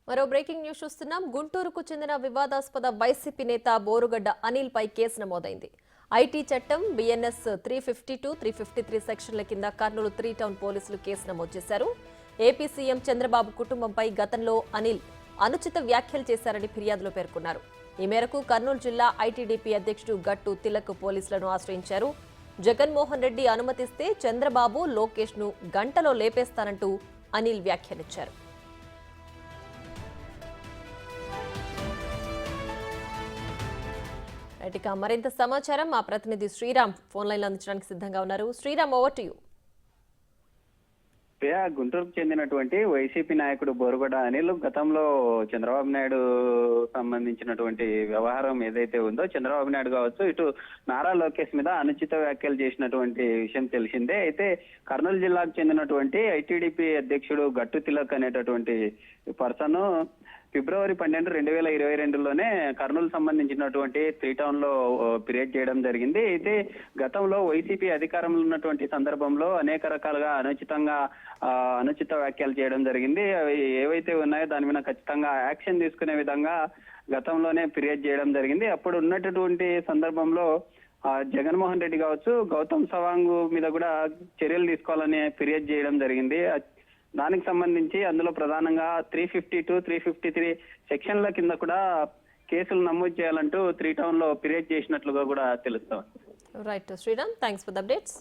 మరో breaking news చూస్తున్నాం. గుంటూరుకు చెందిన వివాదాస్పద వైసీపీ నేత బోరుగడ్డ అనిల్ పై కేసు నమోదైంది. ఐటీ చట్టం బిఎన్ఎస్ 352, 353 సెక్షన్ల కింద కర్నూలు 3 టౌన్ పోలీసులు కేసు నమోదు చేశారు. ఏపీ సీఎం చంద్రబాబు కుటుంబంపై గతంలో అనిల్ అనుచిత వ్యాఖ్యలు చేశారని ఫిర్యాదులో పేర్కొన్నారు. ఈ మేరకు కర్నూలు జిల్లా ఐటీడీపీ అధ్యక్షుడు గట్టు తిలక్ పోలీసులను ఆశ్రయించారు. జగన్మోహన్ రెడ్డి అనుమతిస్తే చంద్రబాబు, లోకేష్ ను గంటలో లేపేస్తానంటూ అనిల్ వ్యాఖ్యానించారు. ఇక మరింత సమాచారం మా ప్రతినిధి శ్రీరామ్ ఫోన్ లైన్ లో అందించడానికి సిద్ధంగా ఉన్నారు. Sriram, over to you. గుంటూరుకు చెందినటువంటి వైసీపీ నాయకుడు బోరుగడ్డ అనిల్ గతంలో చంద్రబాబు నాయుడు సంబంధించినటువంటి వ్యవహారం ఏదైతే ఉందో, చంద్రబాబు నాయుడు కావచ్చు, ఇటు నారా లోకేష్ మీద అనుచిత వ్యాఖ్యలు చేసినటువంటి విషయం తెలిసిందే. అయితే కర్నూలు జిల్లాకు చెందినటువంటి ఐటీడీపీ అధ్యక్షుడు గట్టు తిలక్ అనేటటువంటి పర్సన్ ఫిబ్రవరి 12, 2022లోనే కర్నూలు సంబంధించినటువంటి 3 టౌన్ లో ఫిర్యాదు చేయడం జరిగింది. అయితే గతంలో వైసీపీ అధికారంలో ఉన్నటువంటి సందర్భంలో అనేక రకాలుగా అనుచిత వ్యాఖ్యలు చేయడం జరిగింది. అవి ఏవైతే ఉన్నాయో దాని మీద ఖచ్చితంగా యాక్షన్ తీసుకునే విధంగా గతంలోనే ఫిర్యాదు చేయడం జరిగింది. అప్పుడు ఉన్నటువంటి సందర్భంలో జగన్మోహన్ రెడ్డి కావచ్చు, గౌతమ్ సవాంగ్ మీద కూడా చర్యలు తీసుకోవాలని ఫిర్యాదు చేయడం జరిగింది. దానికి సంబంధించి అందులో ప్రధానంగా 352, 353 సెక్షన్ల కింద కూడా కేసులు నమోదు చేయాలంటూ 3 టౌన్ లో ఫిర్యాదు చేసినట్లుగా కూడా తెలుస్తోంది. Right Sriram, thanks for the updates.